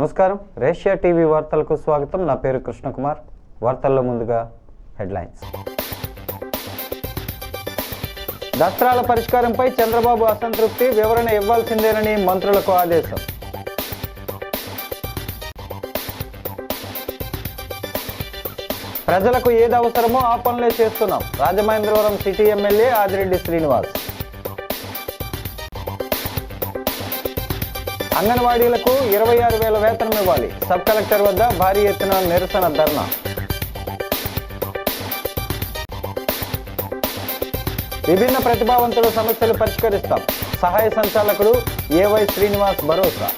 నమస్కారం, రేషియా టీవీ వార్తలకు స్వాగతం. నా పేరు కృష్ణకుమార్. వార్తల్లో ముందుగా హెడ్లైన్స్. దస్త్రాల పరిష్కారంపై చంద్రబాబు అసంతృప్తి, వివరణ ఇవ్వాల్సిందేనని మంత్రులకు ఆదేశం. ప్రజలకు ఏది అవసరమో ఆ పనులే చేస్తున్నాం, రాజమహేంద్రవరం సిటీ ఎమ్మెల్యే ఆదిరెడ్డి శ్రీనివాస్. అంగన్వాడీలకు 26,000 వేతనం ఇవ్వాలి, సబ్ కలెక్టర్ వద్ద భారీ ఎత్తున నిరసన ధర్నా. విభిన్న ప్రతిభావంతుల సమస్యలు పరిష్కరిస్తాం, సహాయ సంచాలకుడు ఏవై శ్రీనివాస్ భరోసా.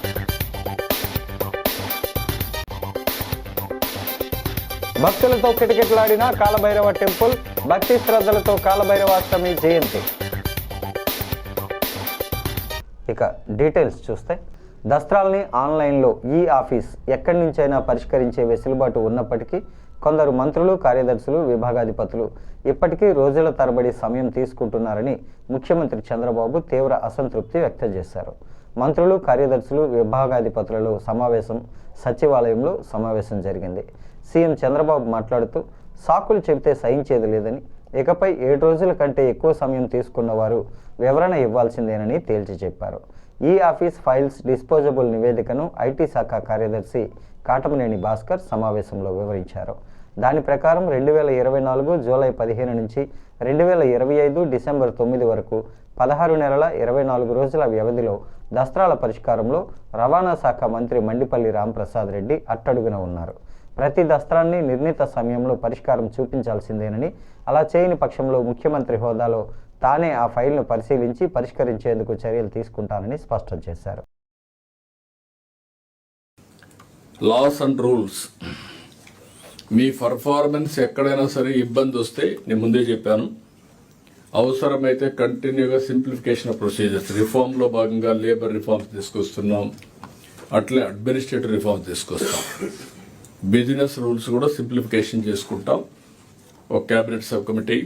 భక్తులతో కిటకిటలాడిన కాలభైరవ టెంపుల్, భక్తి శ్రద్ధలతో కాలభైరవాష్టమి జయంతి. ఇక డీటెయిల్స్ చూస్తే, దస్త్రాల్ని ఆన్లైన్లో ఈ ఆఫీస్ ఎక్కడి నుంచైనా పరిష్కరించే వెసులుబాటు ఉన్నప్పటికీ కొందరు మంత్రులు, కార్యదర్శులు, విభాగాధిపతులు ఇప్పటికీ రోజుల తరబడి సమయం తీసుకుంటున్నారని ముఖ్యమంత్రి చంద్రబాబు తీవ్ర అసంతృప్తి వ్యక్తం చేశారు. మంత్రులు, కార్యదర్శులు, విభాగాధిపతులలో సచివాలయంలో సమావేశం జరిగింది. సీఎం చంద్రబాబు మాట్లాడుతూ, సాకులు చెబితే సహించేది లేదని, ఇకపై 7 రోజుల కంటే ఎక్కువ సమయం తీసుకున్న వారు వివరణ ఇవ్వాల్సిందేనని తేల్చి చెప్పారు. ఈ ఆఫీస్ ఫైల్స్ డిస్పోజబుల్ నివేదికను ఐటీ శాఖ కార్యదర్శి కాటమనేని భాస్కర్ సమావేశంలో వివరించారు. దాని ప్రకారం 2024 జూలై 15 నుంచి 2025 డిసెంబర్ 9 వరకు 16 నెలల 24 రోజుల వ్యవధిలో దస్త్రాల పరిష్కారంలో రవాణా శాఖ మంత్రి మండిపల్లి రాంప్రసాద్ రెడ్డి అట్టడుగున ఉన్నారు. ప్రతి దస్త్రాన్ని నిర్ణీత సమయంలో పరిష్కారం చూపించాల్సిందేనని, అలా చేయని పక్షంలో ముఖ్యమంత్రి హోదాలో తానే ఆ ఫైల్ను పరిశీలించి పరిష్కరించేందుకు చర్యలు తీసుకుంటానని స్పష్టం చేశారు. లాస్ అండ్ రూల్స్, మీ పర్ఫార్మెన్స్ ఎక్కడైనా సరే ఇబ్బంది వస్తే నేను ముందే చెప్పాను, అవసరమైతే కంటిన్యూగా సింప్లిఫికేషన్ ఆఫ్ ప్రొసీజర్స్, రిఫార్మ్లో భాగంగా లేబర్ రిఫార్మ్స్ తీసుకొస్తున్నాం, అట్లే అడ్మినిస్ట్రేటివ్ రిఫార్మ్స్ తీసుకొస్తాం, బిజినెస్ రూల్స్ కూడా సింప్లిఫికేషన్ చేసుకుంటాం. ఒక క్యాబినెట్ సబ్ కమిటీ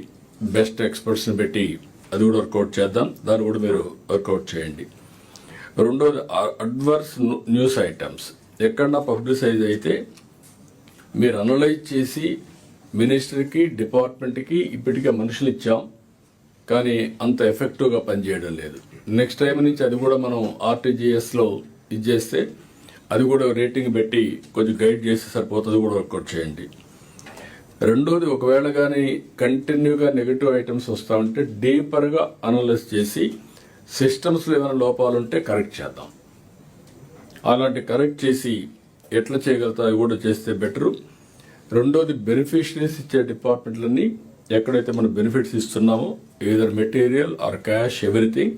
బెస్ట్ ఎక్స్పర్ట్స్ని పెట్టి అది కూడా వర్కౌట్ చేద్దాం, దాన్ని కూడా మీరు వర్కౌట్ చేయండి. రెండోది, అడ్వర్స్ న్యూస్ ఐటమ్స్ ఎక్కడన్నా పబ్లిసైజ్ అయితే మీరు అనలైజ్ చేసి మినిస్టర్కి, డిపార్ట్మెంట్కి ఇప్పటికే మనుషులు ఇచ్చాం, కానీ అంత ఎఫెక్టివ్గా పనిచేయడం లేదు. నెక్స్ట్ టైం నుంచి అది కూడా మనం ఆర్టీజీఎస్లో ఇది చేస్తే అది కూడా రేటింగ్ పెట్టి కొంచెం గైడ్ చేసి సరిపోతుంది, కూడా వర్కౌట్ చేయండి. రెండోది, ఒకవేళ కానీ కంటిన్యూగా నెగిటివ్ ఐటమ్స్ వస్తూ ఉంటే డీపర్గా అనలైజ్ చేసి సిస్టమ్స్లో ఏమైనా లోపాలు ఉంటే కరెక్ట్ చేద్దాం. అలాంటి కరెక్ట్ చేసి ఎట్లా చేయగలుగుతా అది కూడా చేస్తే బెటరు. రెండోది, బెనిఫిషరీస్ ఇచ్చే డిపార్ట్మెంట్లన్నీ ఎక్కడైతే మనం బెనిఫిట్స్ ఇస్తున్నామో, either material or cash, everything.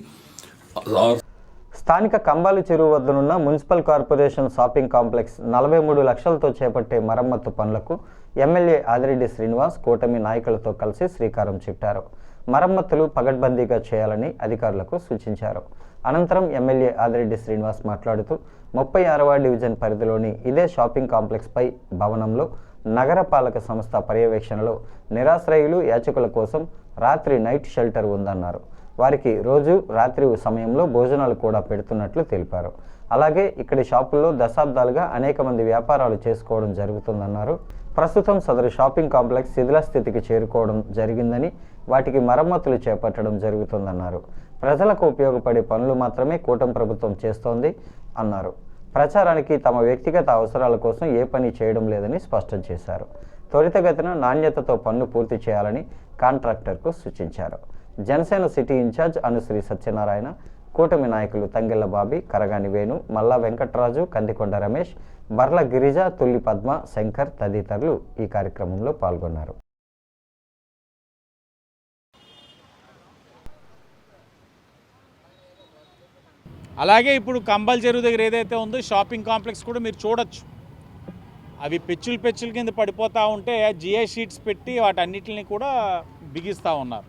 స్థానిక కంబాలి చెరువు వద్దనున్న మున్సిపల్ కార్పొరేషన్ షాపింగ్ కాంప్లెక్స్ 43 లక్షలతో చేపట్టే మరమ్మత్తు పనులకు ఎమ్మెల్యే ఆదిరెడ్డి శ్రీనివాస్ కూటమి నాయకులతో కలిసి శ్రీకారం చుట్టారు. మరమ్మతులు పగడ్బందీగా చేయాలని అధికారులకు సూచించారు. అనంతరం ఎమ్మెల్యే ఆదిరెడ్డి శ్రీనివాస్ మాట్లాడుతూ, 36వ డివిజన్ పరిధిలోని ఇదే షాపింగ్ కాంప్లెక్స్పై భవనంలో నగరపాలక సంస్థ పర్యవేక్షణలో నిరాశ్రయులు, యాచకుల కోసం రాత్రి నైట్ షెల్టర్ ఉందన్నారు. వారికి రోజు రాత్రి సమయంలో భోజనాలు కూడా పెడుతున్నట్లు తెలిపారు. అలాగే ఇక్కడి షాపుల్లో దశాబ్దాలుగా అనేక మంది వ్యాపారాలు చేసుకోవడం జరుగుతుందన్నారు. ప్రస్తుతం సదరు షాపింగ్ కాంప్లెక్స్ శిథిల స్థితికి చేరుకోవడం జరిగిందని, వాటికి మరమ్మతులు చేపట్టడం జరుగుతుందన్నారు. ప్రజలకు ఉపయోగపడే పనులు మాత్రమే కూటమి ప్రభుత్వం చేస్తోంది అన్నారు. ప్రచారానికి తమ వ్యక్తిగత అవసరాల కోసం ఏ పని చేయడం లేదని స్పష్టం చేశారు. త్వరితగతిన నాణ్యతతో పనులు పూర్తి చేయాలని కాంట్రాక్టర్కు సూచించారు. జనసేన సిటీ ఇన్ఛార్జ్ అనుశ్రీ సత్యనారాయణ, కూటమి నాయకులు తంగెళ్ల బాబీ, కరగాని వేణు, మల్లా వెంకట్రాజు, కందికొండ రమేష్, బర్ల గిరిజ, తుల్లి పద్మ, శంకర్ తదితరులు ఈ కార్యక్రమంలో పాల్గొన్నారు. అలాగే ఇప్పుడు కంబల్ చెరువు దగ్గర ఏదైతే ఉందో షాపింగ్ కాంప్లెక్స్ కూడా మీరు చూడొచ్చు. అవి పెచ్చుల కింద పడిపోతూ ఉంటే జిఐ షీట్స్ పెట్టి వాటన్నిటిని కూడా బిగిస్తూ ఉన్నారు.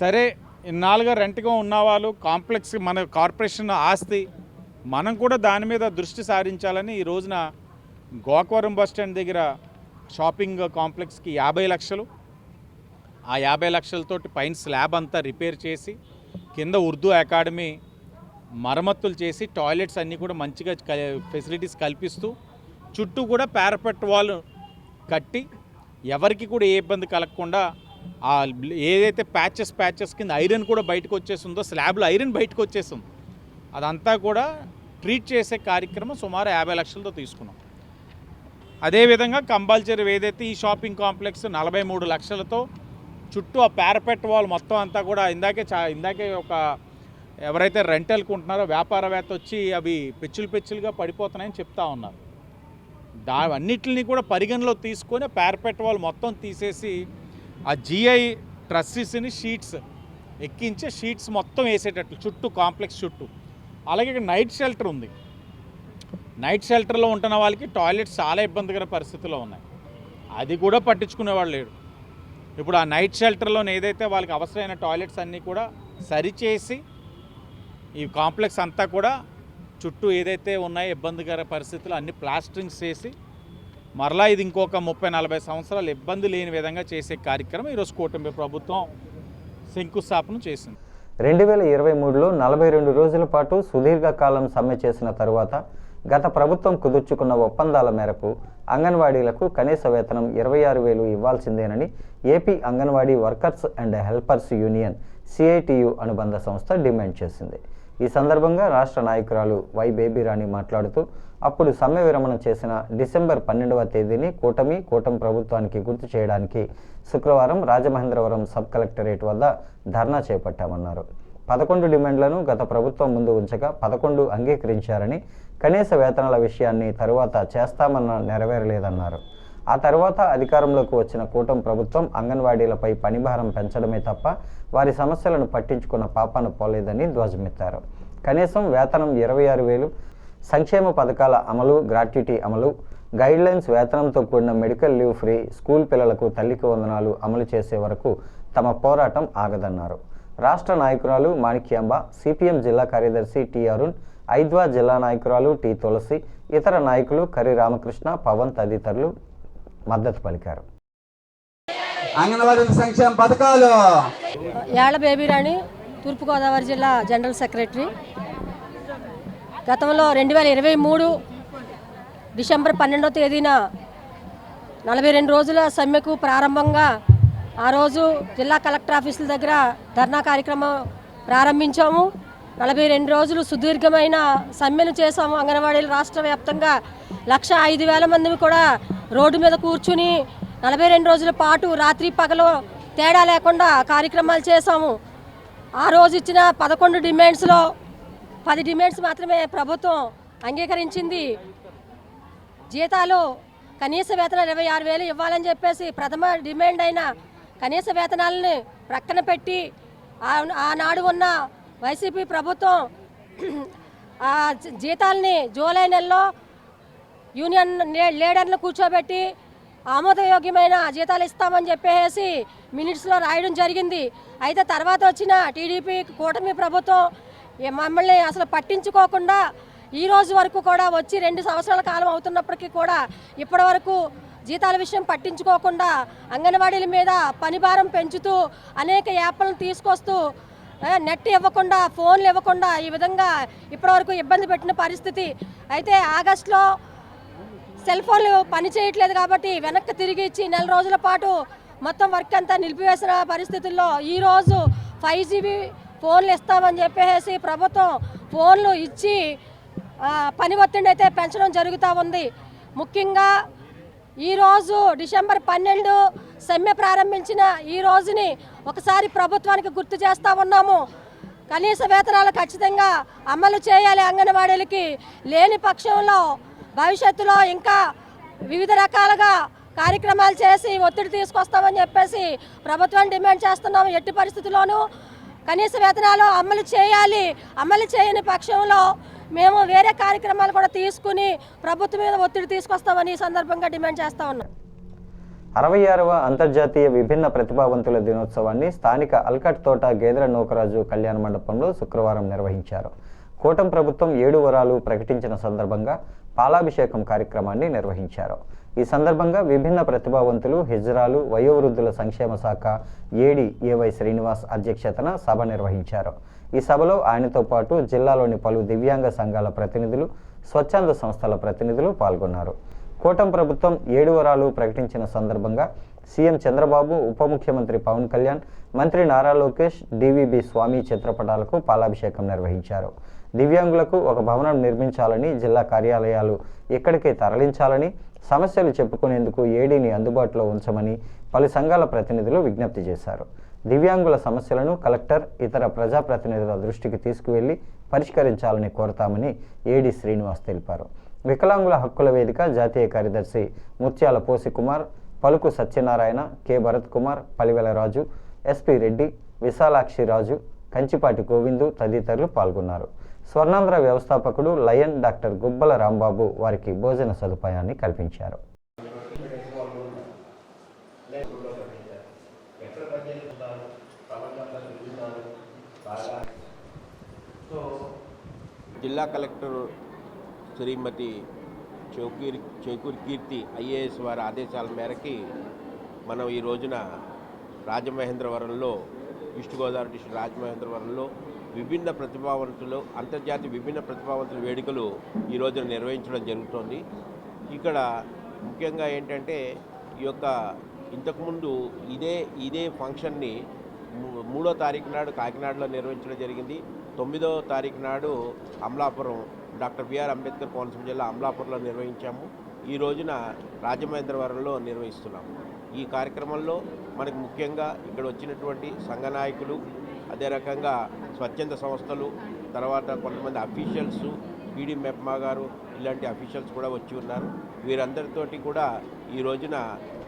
సరే, ఇన్నాళ్ళుగా రెంట్గా ఉన్నవాళ్ళు కాంప్లెక్స్ మన కార్పొరేషన్ ఆస్తి, మనం కూడా దాని మీద దృష్టి సారించాలని ఈ రోజున గోకవరం బస్టాండ్ దగ్గర షాపింగ్ కాంప్లెక్స్కి 50 లక్షలు, ఆ 50 లక్షలతోటి పైన స్లాబ్ అంతా రిపేర్ చేసి కింద ఉర్దూ అకాడమీ మరమ్మతులు చేసి టాయిలెట్స్ అన్నీ కూడా మంచిగా ఫెసిలిటీస్ కల్పిస్తూ చుట్టూ కూడా పారాపెట్ వాల్ కట్టి ఎవరికి కూడా ఏ ఇబ్బంది కలగకుండా ఆ ఏదైతే ప్యాచెస్ కింద ఐరన్ కూడా బయటకు వచ్చేస్తుందో, స్లాబ్లో ఐరన్ బయటకు వచ్చేస్తుంది, అదంతా కూడా ట్రీట్ చేసే కార్యక్రమం సుమారు 50 లక్షలతో తీసుకున్నాం. అదేవిధంగా కంపల్సరీ ఏదైతే ఈ షాపింగ్ కాంప్లెక్స్ 43 లక్షలతో చుట్టూ ఆ పారాపెట్ వాల్ మొత్తం అంతా కూడా ఇందాకే ఒక ఎవరైతే రెంటల్కి ఉంటున్నారో వ్యాపారవేత్త వచ్చి అవి పెచ్చులుగా పడిపోతున్నాయని చెప్తా ఉన్నారు. అన్నిటిని కూడా పరిగణలో తీసుకొని పారాపెట్ వాల్ మొత్తం తీసేసి ఆ జిఐ ట్రస్సెస్ని షీట్స్ ఎక్కించే షీట్స్ మొత్తం వేసేటట్లు చుట్టూ కాంప్లెక్స్ చుట్టూ. అలాగే ఇక్కడ నైట్ షెల్టర్ ఉంది. నైట్ షెల్టర్లో ఉంటున్న వాళ్ళకి టాయిలెట్స్ చాలా ఇబ్బందికర పరిస్థితుల్లో ఉన్నాయి, అది కూడా పట్టించుకునేవాళ్ళు లేడు. ఇప్పుడు ఆ నైట్ షెల్టర్లో ఏదైతే వాళ్ళకి అవసరమైన టాయిలెట్స్ అన్నీ కూడా సరిచేసి ఈ కాంప్లెక్స్ అంతా కూడా చుట్టూ ఏదైతే ఉన్నాయో ఇబ్బందికర పరిస్థితులు అన్ని ప్లాస్టరింగ్స్ చేసి మరలా ఇది ఇంకొక 30-40 సంవత్సరాలు ఇబ్బంది లేని విధంగా చేసే కార్యక్రమం ఈరోజు కూటమి ప్రభుత్వం శంకుస్థాపన చేసింది. 2023లో 42 రోజుల పాటు సుదీర్ఘకాలం సమ్మె చేసిన తరువాత గత ప్రభుత్వం కుదుర్చుకున్న ఒప్పందాల మేరకు అంగన్వాడీలకు కనీస వేతనం 26,000 ఇవ్వాల్సిందేనని AP anganwadi workers and helpers union CITU అనుబంధ సంస్థ డిమాండ్ చేసింది. ఈ సందర్భంగా రాష్ట్ర నాయకురాలు వై బేబీరాణి మాట్లాడుతూ అప్పుడు సమ్మె విరమణ చేసిన డిసెంబర్ 12వ తేదీని కూటమి ప్రభుత్వానికి గుర్తు చేయడానికి శుక్రవారం రాజమహేంద్రవరం సబ్ కలెక్టరేట్ వద్ద ధర్నా చేపట్టామన్నారు. 11 డిమాండ్లను గత ప్రభుత్వం ముందు ఉంచగా 11 అంగీకరించారని, కనీస వేతనాల విషయాన్ని తరువాత చేస్తామన్న నెరవేరలేదన్నారు. ఆ తర్వాత అధికారంలోకి వచ్చిన కూటమి ప్రభుత్వం అంగన్వాడీలపై పనిభారం పెంచడమే తప్ప వారి సమస్యలను పట్టించుకున్న పాపాన పోలేదని ధ్వజమెత్తారు. కనీసం వేతనం 26,000, సంక్షేమ పథకాల అమలు, గ్రాట్యుటీ అమలు, గైడ్లైన్స్, వేతనంతో కూడిన మెడికల్ లీవ్ ఫ్రీ, స్కూల్ పిల్లలకు తల్లికి వందనాలు అమలు చేసే వరకు తమ పోరాటం ఆగదన్నారు. రాష్ట్ర నాయకురాలు మాణిక్యాంబ, CPM జిల్లా కార్యదర్శి టి అరుణ్, ఐద్వా జిల్లా నాయకురాలు టి తులసి, ఇతర నాయకులు కర్రి రామకృష్ణ, పవన్ తదితరులు మద్దతు పలికారు. అంగన్వాడీ సంక్షేమ పథకాలు. యాళ్ల బేబీరాణి, తూర్పుగోదావరి జిల్లా జనరల్ సెక్రటరీ. గతంలో 2023 డిసెంబర్ 12వ తేదీన 42 రోజుల సమ్మెకు ప్రారంభంగా ఆ రోజు జిల్లా కలెక్టర్ ఆఫీసుల దగ్గర ధర్నా కార్యక్రమం ప్రారంభించాము. 42 రోజులు సుదీర్ఘమైన సమ్మెను చేశాము. అంగన్వాడీలు రాష్ట్ర వ్యాప్తంగా 105,000 మంది కూడా రోడ్డు మీద కూర్చుని 42 రోజుల పాటు రాత్రి పగలు తేడా లేకుండా కార్యక్రమాలు చేశాము. ఆ రోజు ఇచ్చిన 11 డిమాండ్స్లో 10 డిమాండ్స్ మాత్రమే ప్రభుత్వం అంగీకరించింది. జీతాలు కనీస వేతనాలు 26,000 ఇవ్వాలని చెప్పేసి ప్రథమ డిమాండ్ అయిన కనీస వేతనాలని ప్రక్కన పెట్టి ఆనాడు ఉన్న వైసీపీ ప్రభుత్వం ఆ జీతాలని జూలై నెలలో యూనియన్ లీడర్లను కూర్చోబెట్టి ఆమోదయోగ్యమైన జీతాలు ఇస్తామని చెప్పేసి మినిట్స్లో రాయడం జరిగింది. అయితే తర్వాత వచ్చిన టీడీపీ కూటమి ప్రభుత్వం మమ్మల్ని అసలు పట్టించుకోకుండా ఈ రోజు వరకు కూడా వచ్చి 2 సంవత్సరాల కాలం అవుతున్నప్పటికీ కూడా ఇప్పటి వరకు జీతాల విషయం పట్టించుకోకుండా అంగన్వాడీల మీద పనిభారం పెంచుతూ అనేక యాప్లను తీసుకొస్తూ నెట్ ఇవ్వకుండా, ఫోన్లు ఇవ్వకుండా ఈ విధంగా ఇప్పటివరకు ఇబ్బంది పెట్టిన పరిస్థితి. అయితే ఆగస్టులో సెల్ ఫోన్లు పని చేయట్లేదు కాబట్టి వెనక్కి తిరిగి ఇచ్చి 4 రోజుల పాటు మొత్తం వర్క్ అంతా నిలిపివేసిన పరిస్థితుల్లో ఈరోజు 5GB ఫోన్లు ఇస్తామని చెప్పేసి ప్రభుత్వం ఫోన్లు ఇచ్చి పని ఒత్తిడి అయితే పెంచడం జరుగుతూ ఉంది. ముఖ్యంగా ఈరోజు డిసెంబర్ 12 సమ్మె ప్రారంభించిన ఈ రోజుని ఒకసారి ప్రభుత్వానికి గుర్తు చేస్తూ ఉన్నాము. కనీస వేతనాలు ఖచ్చితంగా అమలు చేయాలి. అంగన్వాడీలకి లేని పక్షంలో భవిష్యత్తులో ఇంకా వివిధ రకాలుగా కార్యక్రమాలు చేసి ఒత్తిడి తీసుకొస్తామని చెప్పేసి ప్రభుత్వాన్ని డిమాండ్ చేస్తున్నాము. ఎట్టి పరిస్థితుల్లోనూ కనీస వేతనాలు అమలు చేయాలి. అమలు చేయని పక్షంలో మేము వేరే కార్యక్రమాలు కూడా తీసుకుని ప్రభుత్వం మీద ఒత్తిడి తీసుకొస్తామని ఈ సందర్భంగా డిమాండ్ చేస్తూ ఉన్నాం. 66వ అంతర్జాతీయ విభిన్న ప్రతిభావంతుల దినోత్సవాన్ని స్థానిక అల్కట్ తోట గేదెల నూకరాజు కళ్యాణ మండపంలో శుక్రవారం నిర్వహించారు. కూటమి ప్రభుత్వం 7 వరాలు ప్రకటించిన సందర్భంగా పాలాభిషేకం కార్యక్రమాన్ని నిర్వహించారు. ఈ సందర్భంగా విభిన్న ప్రతిభావంతులు, హిజ్రాలు, వయోవృద్ధుల సంక్షేమ శాఖ ఏడి ఏవై శ్రీనివాస్ అధ్యక్షతన సభ నిర్వహించారు. ఈ సభలో ఆయనతో పాటు జిల్లాలోని పలు దివ్యాంగ సంఘాల ప్రతినిధులు, స్వచ్ఛంద సంస్థల ప్రతినిధులు పాల్గొన్నారు. కూటమి ప్రభుత్వం 7 వరాలు ప్రకటించిన సందర్భంగా సీఎం చంద్రబాబు, ఉప ముఖ్యమంత్రి పవన్ కళ్యాణ్, మంత్రి నారా లోకేష్, డివిబి స్వామి చిత్రపటాలకు పాలాభిషేకం నిర్వహించారు. దివ్యాంగులకు ఒక భవనం నిర్మించాలని, జిల్లా కార్యాలయాలు ఇక్కడికే తరలించాలని, సమస్యలు చెప్పుకునేందుకు ఏడీని అందుబాటులో ఉంచమని పలు సంఘాల ప్రతినిధులు విజ్ఞప్తి చేశారు. దివ్యాంగుల సమస్యలను కలెక్టర్, ఇతర ప్రజాప్రతినిధుల దృష్టికి తీసుకువెళ్లి పరిష్కరించాలని కోరతామని ఏడీ శ్రీనివాస్ తెలిపారు. వికలాంగుల హక్కుల వేదిక జాతీయ కార్యదర్శి ముత్యాల పోసి కుమార్, పలుకు సత్యనారాయణ, కె భరత్ కుమార్, పలివెల రాజు, ఎస్పీ రెడ్డి, విశాలాక్షి రాజు, కంచిపాటి గోవిందు తదితరులు పాల్గొన్నారు. స్వర్ణాంధ్ర వ్యవస్థాపకుడు లయన్ డాక్టర్ గుబ్బల రాంబాబు వారికి భోజన సదుపాయాన్ని కల్పించారు. జిల్లా కలెక్టర్ శ్రీమతి చేకూరి కీర్తి ఐఏఎస్ వారి ఆదేశాల మేరకి మనం ఈ రోజున రాజమహేంద్రవరంలో, ఈస్ట్ గోదావరి డిస్ట్రిక్ట్ రాజమహేంద్రవరంలో విభిన్న ప్రతిభావంతులు, అంతర్జాతీయ విభిన్న ప్రతిభావంతుల వేడుకలు ఈ రోజున నిర్వహించడం జరుగుతోంది. ఇక్కడ ముఖ్యంగా ఏంటంటే ఈ యొక్క ఇంతకుముందు ఇదే ఫంక్షన్ని 3వ తారీఖు నాడు కాకినాడలో నిర్వహించడం జరిగింది. 9వ తారీఖు నాడు అమలాపురం, డాక్టర్ బిఆర్ అంబేద్కర్ కోనసీమ జిల్లా అమలాపురంలో నిర్వహించాము. ఈ రోజున రాజమహేంద్రవరంలో నిర్వహిస్తున్నాము. ఈ కార్యక్రమంలో మనకు ముఖ్యంగా ఇక్కడ వచ్చినటువంటి సంఘ నాయకులు, అదే రకంగా స్వచ్ఛంద సంస్థలు, తర్వాత కొంతమంది అఫీషియల్స్, పీడీ మెప్మా గారు ఇలాంటి అఫీషియల్స్ కూడా వచ్చి ఉన్నారు. వీరందరితోటి కూడా ఈ రోజున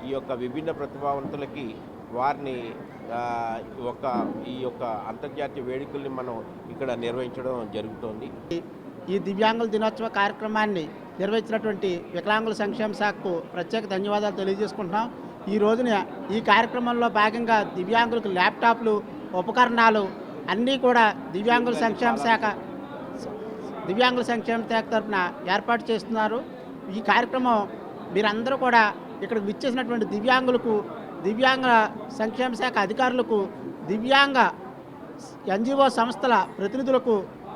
ఈ యొక్క విభిన్న ప్రతిభావంతులకి వారిని ఈ యొక్క అంతర్జాతీయ వేడుకల్ని మనం ఇక్కడ నిర్వహించడం జరుగుతోంది. ఈ దివ్యాంగుల దినోత్సవ కార్యక్రమాన్ని నిర్వహించినటువంటి వికలాంగుల సంక్షేమ శాఖకు ప్రత్యేక ధన్యవాదాలు తెలియజేసుకుంటున్నాం. ఈ రోజున ఈ కార్యక్రమంలో భాగంగా దివ్యాంగులకు ల్యాప్టాప్లు, ఉపకరణాలు అన్నీ కూడా దివ్యాంగుల సంక్షేమ శాఖ తరఫున ఏర్పాటు చేస్తున్నారు. ఈ కార్యక్రమం మీరందరూ కూడా ఇక్కడికి విచ్చేసినటువంటి దివ్యాంగులకు, దివ్యాంగ సంక్షేమ శాఖ అధికారులకు, దివ్యాంగ ఎన్జిఓ సంస్థల ప్రతినిధులకు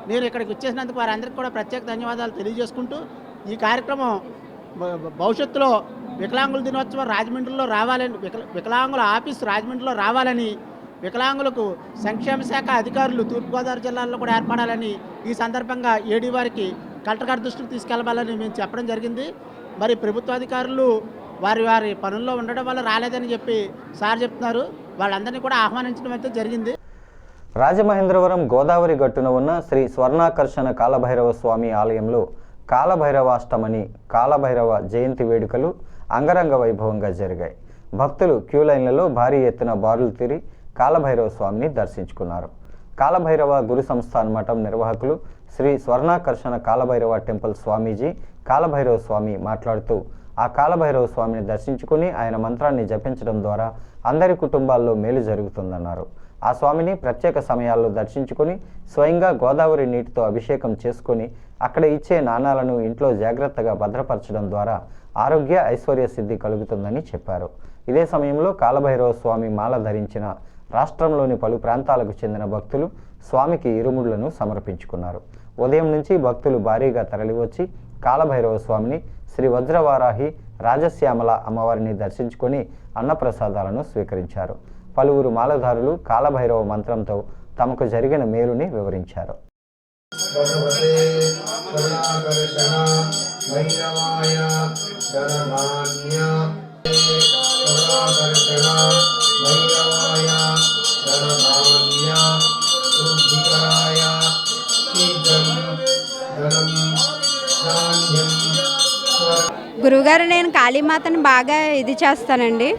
నేను ఇక్కడికి వచ్చేసినందుకు వారందరికీ కూడా ప్రత్యేక ధన్యవాదాలు తెలియజేసుకుంటూ, ఈ కార్యక్రమం భవిష్యత్తులో వికలాంగుల దినోత్సవం రాజమండ్రిలో రావాలని, వికలాంగుల ఆఫీసు రాజమండ్రిలో రావాలని, వికలాంగులకు సంక్షేమ శాఖ అధికారులు తూర్పుగోదావరి జిల్లాలో కూడా ఏర్పడాలని ఈ సందర్భంగా ఏడీ వారికి కలెక్టర్ గారి దృష్టికి తీసుకెళ్లాలని మేము చెప్పడం జరిగింది. మరి ప్రభుత్వ అధికారులు వారి పనుల్లో ఉండడం వల్ల రాలేదని చెప్పి సార్ చెప్తున్నారు. వాళ్ళందరినీ కూడా ఆహ్వానించడం అయితే జరిగింది. రాజమహేంద్రవరం గోదావరి గట్టున ఉన్న శ్రీ స్వర్ణాకర్షణ కాలభైరవ స్వామి ఆలయంలో కాలభైరవాష్టమని, కాలభైరవ జయంతి వేడుకలు అంగరంగ వైభవంగా జరిగాయి. భక్తులు క్యూ లైన్లలో భారీ ఎత్తున బారులు తీరి కాలభైరవ స్వామిని దర్శించుకున్నారు. కాలభైరవ గురు సంస్థాన్ మఠం నిర్వాహకులు శ్రీ స్వర్ణాకర్షణ కాలభైరవ టెంపుల్ స్వామీజీ కాలభైరవ స్వామి మాట్లాడుతూ, ఆ కాలభైరవ స్వామిని దర్శించుకుని ఆయన మంత్రాన్ని జపించడం ద్వారా అందరి కుటుంబాల్లో మేలు జరుగుతుందన్నారు. ఆ స్వామిని ప్రత్యేక సమయాల్లో దర్శించుకొని స్వయంగా గోదావరి నీటితో అభిషేకం చేసుకొని అక్కడ ఇచ్చే నాణాలను ఇంట్లో జాగ్రత్తగా భద్రపరచడం ద్వారా ఆరోగ్య ఐశ్వర్య సిద్ధి కలుగుతుందని చెప్పారు. ఇదే సమయంలో కాలభైరవ స్వామి మాల ధరించిన రాష్ట్రంలోని పలు ప్రాంతాలకు చెందిన భక్తులు స్వామికి ఇరుముళ్లను సమర్పించుకున్నారు. ఉదయం నుంచి భక్తులు భారీగా తరలివచ్చి కాలభైరవ స్వామిని, శ్రీ వజ్రవారాహి, రాజశ్యామల అమ్మవారిని దర్శించుకొని అన్నప్రసాదాలను స్వీకరించారు. పలువురు మాలధారులు కాలభైరవ మంత్రంతో తమకు జరిగిన మేలుని వివరించారు. గురువుగారు, నేను కాళీమాతని బాగా ఇది చేస్తానండి.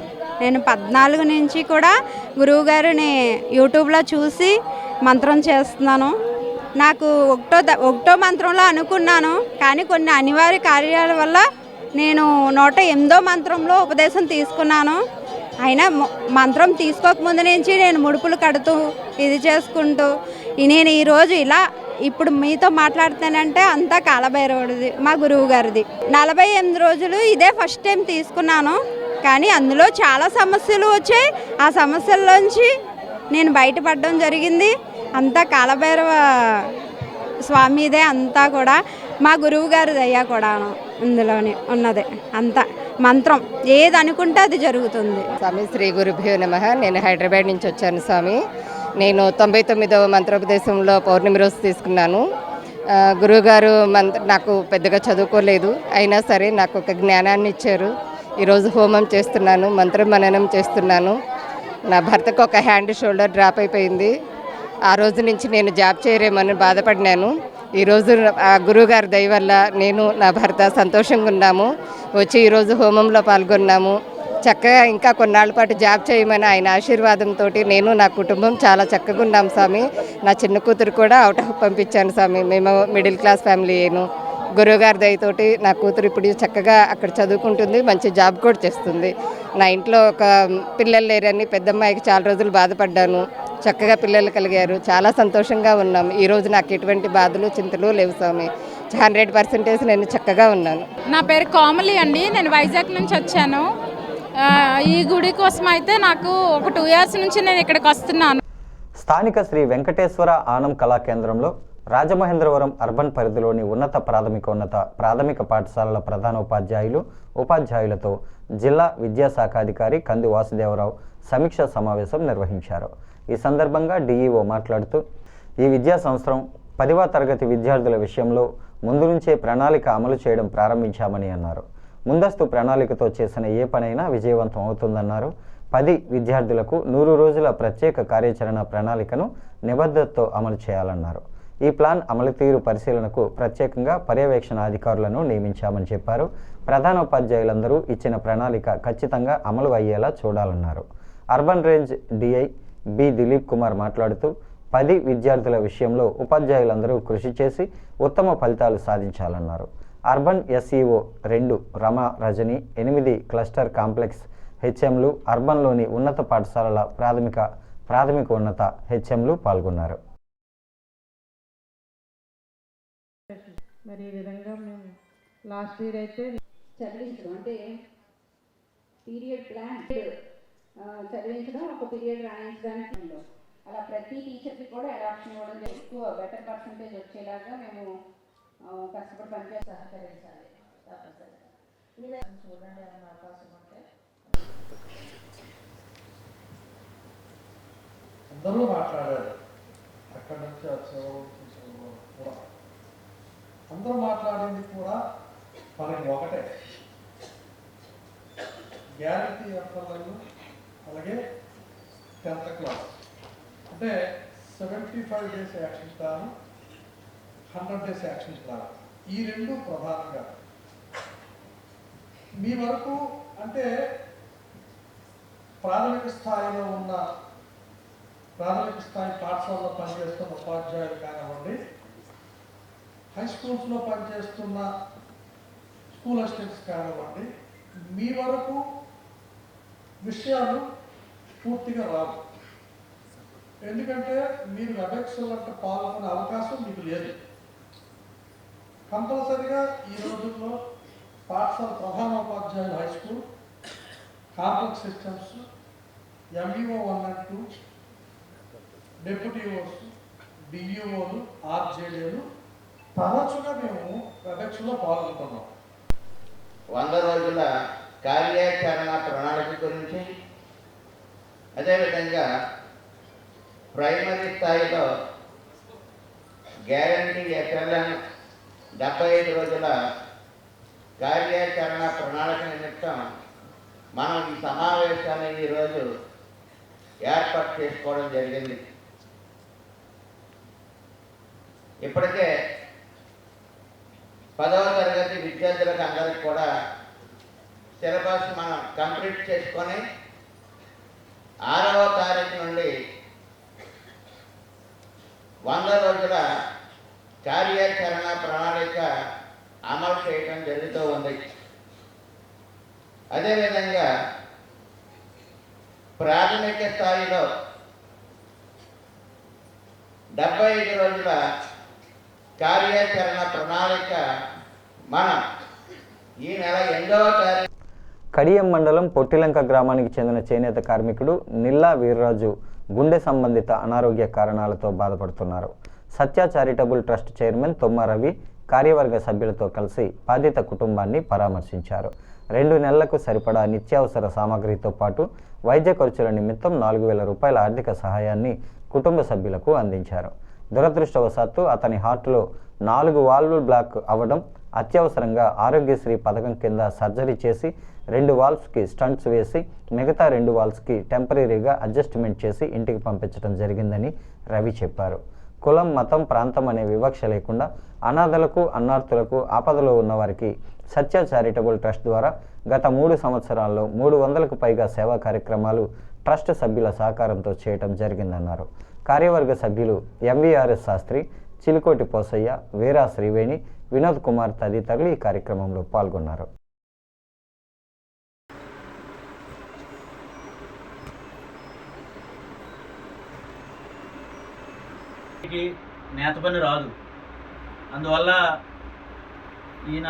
నేను 14 నుంచి కూడా గురువుగారిని యూట్యూబ్లో చూసి మంత్రం చేస్తున్నాను. నాకు ఒకటో మంత్రంలో అనుకున్నాను, కానీ కొన్ని అనివార్య కార్యాల వల్ల నేను 108వ మంత్రంలో ఉపదేశం తీసుకున్నాను. అయినా మంత్రం తీసుకోకముందు నుంచి నేను ముడుపులు కడుతూ ఇది చేసుకుంటూ నేను ఈరోజు ఇలా ఇప్పుడు మీతో మాట్లాడుతానంటే అంతా కాలభైరవుడిది, మా గురువు గారిది. 48 రోజులు ఇదే ఫస్ట్ టైం తీసుకున్నాను, కానీ అందులో చాలా సమస్యలు వచ్చాయి. ఆ సమస్యల్లోంచి నేను బయటపడడం జరిగింది. అంతా కాలభైరవ స్వామిదే అంతా కూడా, మా గురువు గారి దయ కూడా ఇందులోనే ఉన్నది. అంతా మంత్రం ఏది అనుకుంటే అది జరుగుతుంది. స్వామి శ్రీ గురుభ్యో నమః. నేను హైదరాబాద్ నుంచి వచ్చాను స్వామి. నేను 99వ మంత్రోపదేశంలో పౌర్ణమి రోజు తీసుకున్నాను. గురువుగారు నాకు పెద్దగా చదువుకోలేదు, అయినా సరే నాకు ఒక జ్ఞానాన్ని ఇచ్చారు. ఈరోజు హోమం చేస్తున్నాను, మంత్రం మననం చేస్తున్నాను. నా భర్తకు ఒక హ్యాండ్ షోల్డర్ డ్రాప్ అయిపోయింది. ఆ రోజు నుంచి నేను జాబ్ చేయరేమని బాధపడినాను. ఈరోజు ఆ గురువుగారి దయ వల్ల నేను నా భర్త సంతోషంగా ఉన్నాము. వచ్చి ఈరోజు హోమంలో పాల్గొన్నాము. చక్కగా ఇంకా కొన్నాళ్ళ పాటు జాబ్ చేయమని ఆయన ఆశీర్వాదంతో నేను నా కుటుంబం చాలా చక్కగా ఉన్నాం స్వామి. నా చిన్న కూతురు కూడా అవుట్ ఆఫ్ పంపించాను స్వామి. మేము మిడిల్ క్లాస్ ఫ్యామిలీ ఏను. గురువుగారి దయతోటి నా కూతురు ఇప్పుడు చక్కగా అక్కడ చదువుకుంటుంది, మంచి జాబ్ కూడా చేస్తుంది. నా ఇంట్లో ఒక పిల్లలు లేరని పెద్దమ్మాయికి చాలా రోజులు బాధపడ్డాను. చక్కగా పిల్లలు కలిగారు, చాలా సంతోషంగా ఉన్నాం. ఈరోజు నాకు ఎటువంటి బాధలు చింతలు లేవు స్వామి. 100% నేను చక్కగా ఉన్నాను. నా పేరు కోమలి అండి. నేను వైజాగ్ నుంచి వచ్చాను. ఈ గుడి కోసం అయితే నాకు ఒక 2 years నుంచి నేను ఇక్కడికి వస్తున్నాను. స్థానిక శ్రీ వెంకటేశ్వర ఆనం కళా కేంద్రంలో రాజమహేంద్రవరం అర్బన్ పరిధిలోని ఉన్నత ప్రాథమిక పాఠశాలల ప్రధానోపాధ్యాయులు ఉపాధ్యాయులతో జిల్లా విద్యాశాఖాధికారి కంది వాసుదేవరావు సమీక్ష సమావేశం నిర్వహించారు. ఈ సందర్భంగా డిఈఓ మాట్లాడుతూ ఈ విద్యా సంవత్సరం 10వ తరగతి విద్యార్థుల విషయంలో ముందు నుంచే ప్రణాళిక అమలు చేయడం ప్రారంభించామని అన్నారు. ముందస్తు ప్రణాళికతో చేసిన ఏ పనైనా విజయవంతం అవుతుందన్నారు. 10 విద్యార్థులకు 100 రోజుల ప్రత్యేక కార్యాచరణ ప్రణాళికను నిబద్ధతతో అమలు చేయాలన్నారు. ఈ ప్లాన్ అమలు తీరు పరిశీలనకు ప్రత్యేకంగా పర్యవేక్షణ అధికారులను నియమించామని చెప్పారు. ప్రధానోపాధ్యాయులందరూ ఇచ్చిన ప్రణాళిక ఖచ్చితంగా అమలు అయ్యేలా చూడాలన్నారు. Urban range DI B Dilip Kumar మాట్లాడుతూ 10 విద్యార్థుల విషయంలో ఉపాధ్యాయులందరూ కృషి చేసి ఉత్తమ ఫలితాలు సాధించాలన్నారు. Urban SEO 2 Rama Rajani 8 cluster complex హెచ్ఎంలు అర్బన్లోని ఉన్నత పాఠశాలల ప్రాథమిక ఉన్నత హెచ్ఎంలు పాల్గొన్నారు. మరి ఈ విధంగా మేము లాస్ట్ ఇయర్ అయితే చదివించడం అంటే పీరియడ్ ప్లాన్ చదివించడం, ఒక పీరియడ్ రాయించడానికి అలా ప్రతి టీచర్కి కూడా అడాప్షన్ ఇవ్వడం, ఎక్కువ బెటర్ పర్సంటేజ్ వచ్చేలాగా మేము కష్టపడి పనిచేసి సహకరించాలి. తప్పనిసరిగా చూడండి అన్న అవకాశం ఉంటే అందరూ మాట్లాడారు. అక్కడి నుంచి కూడా అందరూ మాట్లాడింది కూడా మనకి ఒకటే, గ్యారంటీ ఎఫ్ఎల్ఎల్ అలాగే 10th క్లాస్ అంటే 75 days action plan, 100 days action plan, ఈ 2 ప్రధానంగా. మీ వరకు అంటే ప్రాథమిక స్థాయిలో ఉన్న ప్రాథమిక స్థాయి పాఠశాలలో పనిచేస్తున్న ఉపాధ్యాయులు కానివ్వండి, హై స్కూల్స్లో పనిచేస్తున్న స్కూల్ అసిస్టెంట్స్ కానివ్వండి, మీ వరకు విషయాలు పూర్తిగా రావు. ఎందుకంటే మీరు వెబెక్స్లో అంటే పాల్గొనే అవకాశం మీకు లేదు. కంపల్సరిగా ఈ రోజుల్లో పాఠశాల ప్రధానోపాధ్యాయులు high school, complex systems, MEO 1 and 2, డెప్యూటీఓస్, డిఈఓలు, ఆర్జేడీలు తరచుగా మేము వెబెక్స్లో పాల్గొంటున్నాం. 100 రోజుల కార్యాచరణ ప్రణాళిక గురించి, అదేవిధంగా ప్రైమరీ స్థాయిలో గ్యారంటీ ఎఫ్ఎల్ఎన్ 75 రోజుల కార్యాచరణ ప్రణాళిక నిమిత్తం మనం ఈ సమావేశాన్ని ఈరోజు ఏర్పాటు చేసుకోవడం జరిగింది. ఇప్పటికే 10వ తరగతి విద్యార్థులకు అందరికి కూడా సిలబస్ మనం కంప్లీట్ చేసుకొని 6వ తారీఖు నుండి 100 రోజుల కార్యాచరణ ప్రణాళిక అమలు చేయడం జరుగుతూ ఉంది. అదేవిధంగా ప్రాథమిక స్థాయిలో 75 రోజుల కార్యాచరణ ప్రణాళిక మనం ఈ నెల 8వ తారీఖు కడియం మండలం పొట్టిలంక గ్రామానికి చెందిన చేనేత కార్మికుడు నిల్లా వీర్రాజు గుండె సంబంధిత అనారోగ్య కారణాలతో బాధపడుతున్నారు. సత్య చారిటబుల్ ట్రస్ట్ చైర్మన్ తొమ్మ రవి కార్యవర్గ సభ్యులతో కలిసి బాధిత కుటుంబాన్ని పరామర్శించారు. 2 నెలలకు సరిపడా నిత్యావసర సామాగ్రితో పాటు వైద్య ఖర్చుల నిమిత్తం 4,000 రూపాయల ఆర్థిక సహాయాన్ని కుటుంబ సభ్యులకు అందించారు. దురదృష్టవశాత్తు అతని హార్ట్లో 4 వాల్వులు బ్లాక్ అవ్వడం, అత్యవసరంగా ఆరోగ్యశ్రీ పథకం కింద సర్జరీ చేసి 2 వాల్వ్స్కి స్టంట్స్ వేసి మిగతా 2 వాల్వ్స్కి టెంపరీగా అడ్జస్ట్మెంట్ చేసి ఇంటికి పంపించడం జరిగిందని రవి చెప్పారు. కులం, మతం, ప్రాంతం అనే వివక్ష లేకుండా అనాథలకు, అన్నార్థులకు, ఆపదలో ఉన్నవారికి సత్య చారిటబుల్ ట్రస్ట్ ద్వారా గత 3 సంవత్సరాల్లో 300కు పైగా సేవా కార్యక్రమాలు ట్రస్ట్ సభ్యుల సహకారంతో చేయటం జరిగిందన్నారు. కార్యవర్గ సభ్యులు ఎంవీఆర్ఎస్ శాస్త్రి, చిలుకోటి పోసయ్య, వీరా శ్రీవేణి, వినోద్ కుమార్ తదితరులు ఈ కార్యక్రమంలో పాల్గొన్నారు. నేత పని రాదు. అందువల్ల ఈయన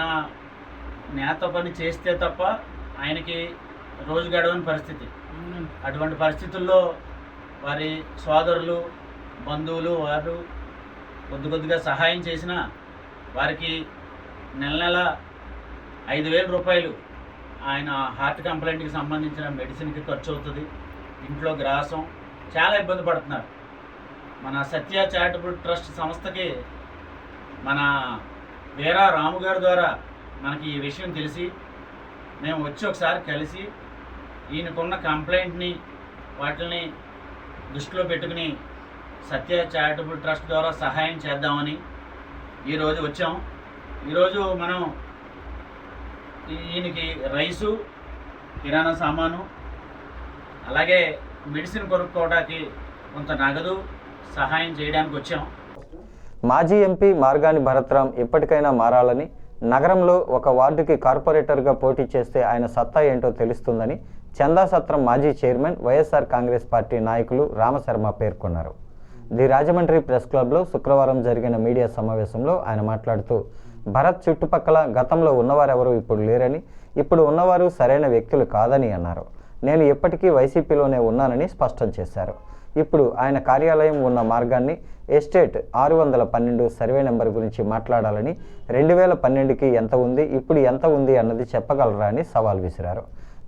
నేత పని చేస్తే తప్ప ఆయనకి రోజు గడవని పరిస్థితి. అటువంటి పరిస్థితుల్లో వారి సోదరులు, బంధువులు వారు కొద్దిగా సహాయం చేసినా వారికి నెల 5,000 రూపాయలు ఆయన హార్ట్ కంప్లైంట్కి సంబంధించిన మెడిసిన్కి ఖర్చు అవుతుంది. ఇంట్లో గ్రాసం చాలా ఇబ్బంది పడుతున్నారు. మన సత్య చారిటబుల్ ట్రస్ట్ సంస్థకి మన వీరా రాము గారి ద్వారా మనకి ఈ విషయం తెలిసి మేము వచ్చి ఒకసారి కలిసి ఈయనకున్న కంప్లైంట్ని వాటిని దృష్టిలో పెట్టుకుని సత్య చారిటబుల్ ట్రస్ట్ ద్వారా సహాయం చేద్దామని ఈరోజు వచ్చాం. ఈరోజు మనం ఈయనకి రైసు, కిరాణా సామాను, అలాగే మెడిసిన్ కొనుక్కోవడానికి కొంత నగదు సహాయం చేయడానికి వచ్చాం. మాజీ ఎంపీ మార్గాని భరత్రాం ఎప్పటికైనా మారాలని, నగరంలో ఒక వార్డుకి కార్పొరేటర్గా పోటీ చేస్తే ఆయన సత్తా ఏంటో తెలుస్తుందని చందాసత్రం మాజీ చైర్మన్ వైఎస్ఆర్ కాంగ్రెస్ పార్టీ నాయకులు రామశర్మ పేర్కొన్నారు. ది రాజమండ్రి ప్రెస్ క్లబ్లో శుక్రవారం జరిగిన మీడియా సమావేశంలో ఆయన మాట్లాడుతూ భరత్ చుట్టుపక్కల గతంలో ఉన్నవారెవరూ ఇప్పుడు లేరని, ఇప్పుడు ఉన్నవారు సరైన వ్యక్తులు కాదని అన్నారు. నేను ఎప్పటికీ వైసీపీలోనే ఉన్నానని స్పష్టం చేశారు. ఇప్పుడు ఆయన కార్యాలయం ఉన్న మార్గాన్ని ఎస్టేట్ 612 సర్వే నెంబర్ గురించి మాట్లాడాలని, 2012కి ఎంత ఉంది, ఇప్పుడు ఎంత ఉంది అన్నది చెప్పగలరా అని సవాల్ విసిరారు.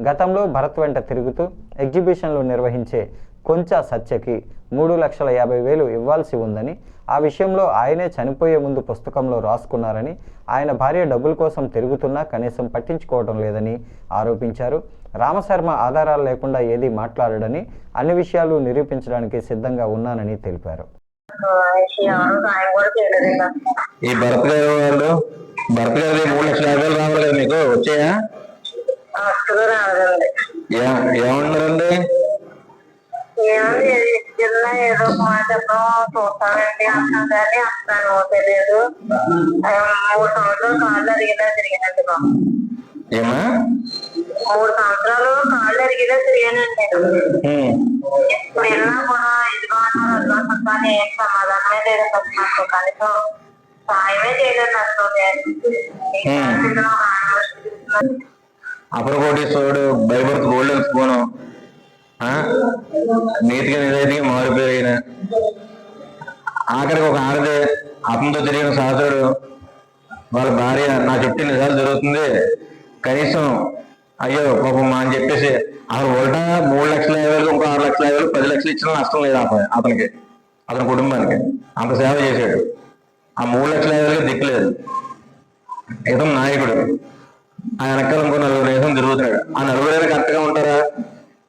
గతంలో భరత్ వెంట తిరుగుతూ ఎగ్జిబిషన్లు నిర్వహించే కొంచెం సత్యకి 3,50,000 ఇవ్వాల్సి ఉందని, ఆ విషయంలో ఆయనే చనిపోయే ముందు పుస్తకంలో రాసుకున్నారని, ఆయన భార్య డబ్బుల కోసం తిరుగుతున్నా కనీసం పట్టించుకోవడం లేదని ఆరోపించారు. రామశర్మ ఆధారాలు లేకుండా ఏది మాట్లాడడని, అన్ని విషయాలు నిరూపించడానికి సిద్ధంగా ఉన్నానని తెలిపారు. ఈ భరత్ గారి వాళ్ళు భరత్ గారి 3,50,000 రావాలి కదా, మీకు వచ్చాయా? ఏమన్నారండి? ఏదో చూస్తానండి అంటాను కానీ అంటాను తెలియదు. 3 సంవత్సరాలు కాళ్ళు అరిగినా తిరిగినట్టు. ఏమా 3 సంవత్సరాలు కాళ్ళు అరిగినా తిరిగానండి. ఇప్పుడు వెళ్ళినా కూడా ఇదిగో అన్నారు కానీ ఏం సమాధానమే లేదు. నాకు కనీసం సాయమే చేయలేదు. అప్పుడు కోటేశ్వరుడు బైబర్త్ గోల్డెన్ స్పూను నీతిగా నిజాయితీగా మారిపోయిన ఆఖరికి ఒక ఆడదే అతనితో తిరిగిన సహచరుడు వాళ్ళ భార్య నా చుట్టూ నిజాలు జరుగుతుంది కనీసం అయ్యో పాపం అని చెప్పేసి అసలు ఉల్టా 3,50,000 ఇంకో 6,50,000 10 లక్షలు ఇచ్చినా నష్టం లేదు అతనికి, అతని కుటుంబానికి. అంత సేవ చేశాడు. ఆ 3,50,000 దిక్కులేదు. ఇతను నాయకుడు, ఆయన వెనకాల ఇంకో 4 దేశం తిరుగుతున్నాడు. ఆ 4 కరెక్ట్గా ఉంటారా?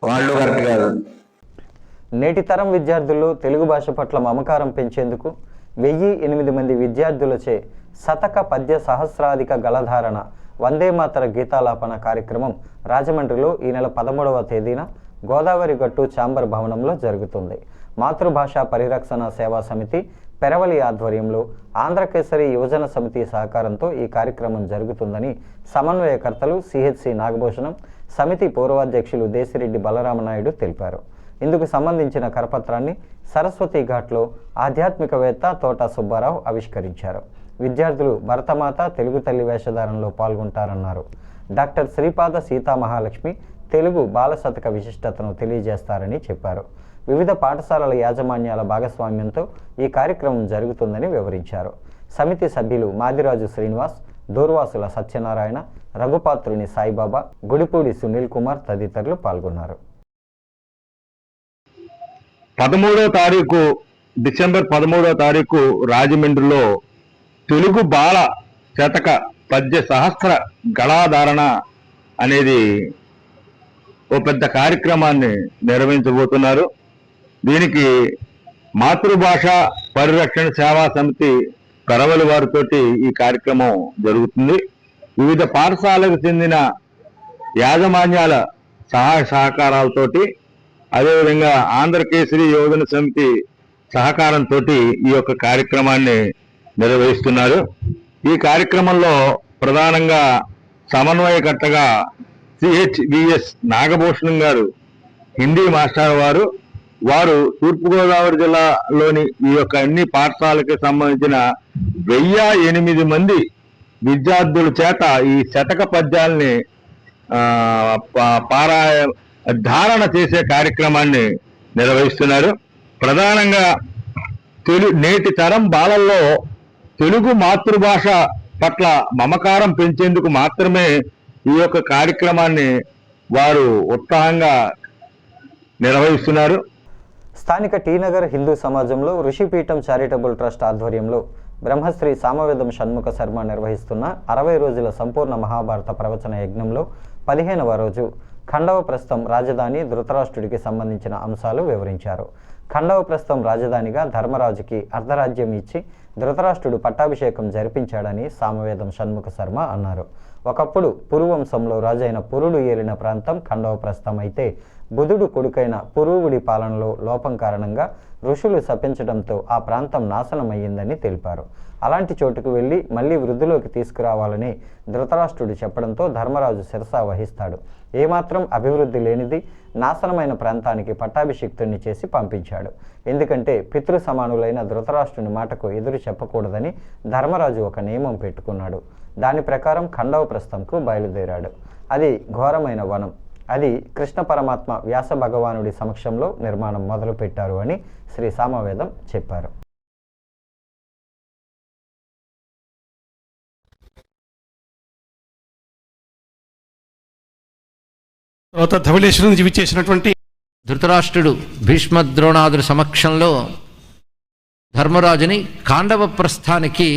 వాళ్ళు కరెక్ట్ కాదు. నేటి తరం విద్యార్థుల్లో తెలుగు భాష పట్ల మమకారం పెంచేందుకు 1008 మంది విద్యార్థులచే శతక పద్య సహస్రాధిక గళధారణ వందే మాతర గీతాలాపన కార్యక్రమం రాజమండ్రిలో ఈ నెల 13వ తేదీన గోదావరి గట్టు ఛాంబర్ భవనంలో జరుగుతుంది. మాతృభాషా పరిరక్షణ సేవా సమితి పెరవలి ఆధ్వర్యంలో ఆంధ్రకేసరి యువజన సమితి సహకారంతో ఈ కార్యక్రమం జరుగుతుందని సమన్వయకర్తలు సిహెచ్సి నాగభూషణం, సమితి పూర్వాధ్యక్షులు దేశిరెడ్డి బలరామనాయుడు తెలిపారు. ఇందుకు సంబంధించిన కరపత్రాన్ని సరస్వతి ఘాట్లో ఆధ్యాత్మికవేత్త తోట సుబ్బారావు ఆవిష్కరించారు. విద్యార్థులు భరతమాత తెలుగు తల్లి వేషధారణలో పాల్గొంటారన్నారు. డాక్టర్ శ్రీపాద సీతామహాలక్ష్మి తెలుగు బాల శతక విశిష్టతను తెలియజేస్తారని చెప్పారు. వివిధ పాఠశాలల యాజమాన్యాల భాగస్వామ్యంతో ఈ కార్యక్రమం జరుగుతుందని వివరించారు. సమితి సభ్యులు మాదిరాజు శ్రీనివాస్, దూర్వాసుల సత్యనారాయణ, రఘుపాత్రుని సాయిబాబా, గుడిపూడి సునీల్ కుమార్ తదితరులు పాల్గొన్నారు. 13వ తారీఖు డిసెంబర్ 13వ తారీఖు రాజమండ్రిలో తెలుగు బాల శతక పద్య సహస్ర గళాధారణ అనేది ఓ పెద్ద కార్యక్రమాన్ని నిర్వహించబోతున్నారు. దీనికి మాతృభాష పరిరక్షణ సేవా సమితి కరవలి వారితోటి ఈ కార్యక్రమం జరుగుతుంది. వివిధ పాఠశాలకు చెందిన యాజమాన్యాల సహాయ సహకారాలతోటి, అదేవిధంగా ఆంధ్రకేసరి యోజన సమితి సహకారంతో ఈ యొక్క కార్యక్రమాన్ని నిర్వహిస్తున్నారు. ఈ కార్యక్రమంలో ప్రధానంగా సమన్వయకర్తగా సిహెచ్విఎస్ నాగభూషణం గారు, హిందీ మాస్టర్ వారు తూర్పుగోదావరి జిల్లాలోని ఈ యొక్క అన్ని పాఠశాలకి సంబంధించిన 1008 మంది విద్యార్థుల చేత ఈ శతక పద్యాల్ని ధారణ చేసే కార్యక్రమాన్ని నిర్వహిస్తున్నారు. ప్రధానంగా నేటి తరం బాలల్లో తెలుగు మాతృభాష పట్ల మమకారం పెంచేందుకు మాత్రమే ఈ యొక్క కార్యక్రమాన్ని వారు ఉత్సాహంగా నిర్వహిస్తున్నారు. స్థానిక టీనగర్ హిందూ సమాజంలో ఋషిపీఠం చారిటబుల్ ట్రస్ట్ ఆధ్వర్యంలో బ్రహ్మశ్రీ సామవేదం షణ్ముఖ శర్మ నిర్వహిస్తున్న 60 రోజుల సంపూర్ణ మహాభారత ప్రవచన యజ్ఞంలో 15వ రోజు ఖండవప్రస్థం రాజధాని ధృతరాష్ట్రుడికి సంబంధించిన అంశాలు వివరించారు. ఖండవప్రస్థం రాజధానిగా ధర్మరాజుకి అర్ధరాజ్యం ఇచ్చి ధృతరాష్ట్రుడు పట్టాభిషేకం జరిపించాడని సామవేదం షణ్ముఖ శర్మ అన్నారు. ఒకప్పుడు పురువంశంలో రాజైన పురుడు ఏలిన ప్రాంతం ఖండవప్రస్థం అయితే బుధుడు కొడుకైన పురువుడి పాలనలో లోపం కారణంగా ఋషులు శపించడంతో ఆ ప్రాంతం నాశనమయ్యిందని తెలిపారు. అలాంటి చోటుకు వెళ్ళి మళ్ళీ వృద్ధిలోకి తీసుకురావాలని ధృతరాష్ట్రుడు చెప్పడంతో ధర్మరాజు శిరసా వహిస్తాడు. ఏమాత్రం అభివృద్ధి లేనిది నాశనమైన ప్రాంతానికి పట్టాభిషిక్తుణ్ణి చేసి పంపించాడు. ఎందుకంటే పితృ సమానులైన ధృతరాష్ట్రుని మాటకు ఎదురు చెప్పకూడదని ధర్మరాజు ఒక నియమం పెట్టుకున్నాడు. దాని ప్రకారం ఖండవప్రస్థంకు బయలుదేరాడు. అది ఘోరమైన వనం. అది కృష్ణ పరమాత్మ వ్యాస భగవానుడి సమక్షంలో నిర్మాణం మొదలుపెట్టారు అని శ్రీ సామవేదం చెప్పారు. తర్వాత ధవళేశ్వరం నుంచి విచ్చేసినటువంటి ధృతరాష్ట్రుడు భీష్మద్రోణాదుల సమక్షంలో ధర్మరాజుని ఖాండవప్రస్థానికి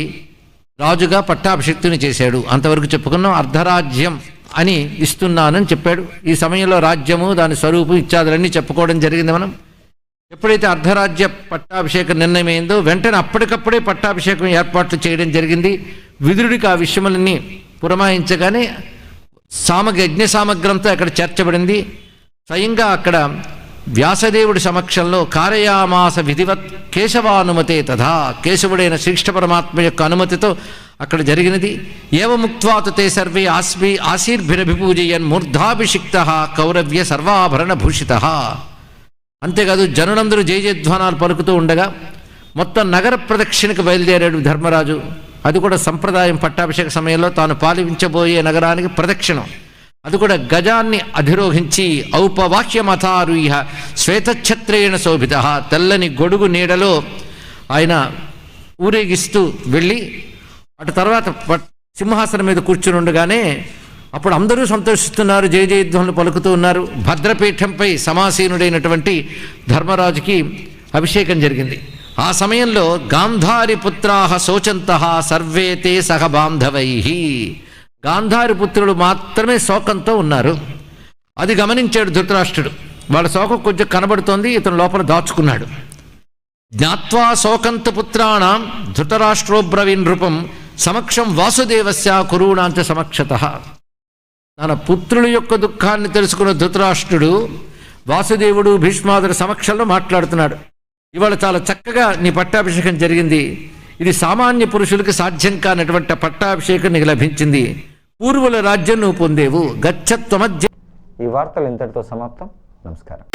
రాజుగా పట్టాభిషిక్తుని చేశాడు. అంతవరకు చెప్పుకున్నాం. అర్ధరాజ్యం అని ఇస్తున్నానని చెప్పాడు. ఈ సమయంలో రాజ్యము, దాని స్వరూపు ఇత్యాదులన్నీ చెప్పుకోవడం జరిగింది. మనం ఎప్పుడైతే అర్ధరాజ్య పట్టాభిషేకం నిర్ణయమైందో వెంటనే అప్పటికప్పుడే పట్టాభిషేకం ఏర్పాట్లు చేయడం జరిగింది. విదురుడికి ఆ విషయములన్నీ పురమాయించగానే యజ్ఞ సామగ్రంతో అక్కడ చేర్చబడింది. స్వయంగా అక్కడ వ్యాసదేవుడి సమక్షంలో కార్యయామాస విధివత్ కేశవానుమతే తథా, కేశవుడైన శ్రీకృష్ణ పరమాత్మ యొక్క అనుమతితో అక్కడ జరిగినది. ఏవముక్త్వాతు తే సర్వే ఆశీర్భిరభిపూజయన్ మూర్ధాభిషిక్త కౌరవ్య సర్వాభరణ భూషిత. అంతేకాదు జనులందరూ జయజయధ్వానాలు పలుకుతూ ఉండగా మొత్తం నగర ప్రదక్షిణకు బయలుదేరాడు ధర్మరాజు. అది కూడా సంప్రదాయం. పట్టాభిషేక సమయంలో తాను పాలించబోయే నగరానికి ప్రదక్షిణం. అది కూడా గజాన్ని అధిరోహించి ఔపవాక్యమథారుహ్య శ్వేతఛత్రేణ శోభిత, తెల్లని గొడుగు నీడలో ఆయన ఊరేగిస్తూ వెళ్ళి అటు తర్వాత సింహాసనం మీద కూర్చుని ఉండగానే అప్పుడు అందరూ సంతోషిస్తున్నారు, జయ జయధ్వనులు పలుకుతూ ఉన్నారు. భద్రపీఠంపై సమాసీనుడైనటువంటి ధర్మరాజుకి అభిషేకం జరిగింది. ఆ సమయంలో గాంధారి పుత్రాహ శోచంతః సర్వే తే సహ బాంధవై, గాంధారి పుత్రులు మాత్రమే శోకంతో ఉన్నారు. అది గమనించాడు ధృతరాష్ట్రుడు. వాళ్ళ శోకం కొంచెం కనబడుతోంది, ఇతను లోపల దాచుకున్నాడు. జ్ఞాత్వా శోకంత పుత్రాణం ధృతరాష్ట్రోబ్రవీన్ రూపం సమక్షం వాసుదేవస్య కురూణాంచ సమక్షతః. తన పుత్రుల యొక్క దుఃఖాన్ని తెలుసుకున్న ధృతరాష్ట్రుడు వాసుదేవుడు భీష్మాదుల సమక్షంలో మాట్లాడుతున్నాడు. ఇవాళ చాలా చక్కగా నీ పట్టాభిషేకం జరిగింది. ఇది సామాన్య పురుషులకి సాధ్యం కానటువంటి పట్టాభిషేకం నీకు లభించింది. పూర్వుల రాజ్యం నువ్వు పొందేవు. గచ్చత్వమధ్య. ఈ వార్తలు ఇంతటితో సమాప్తం. నమస్కారం.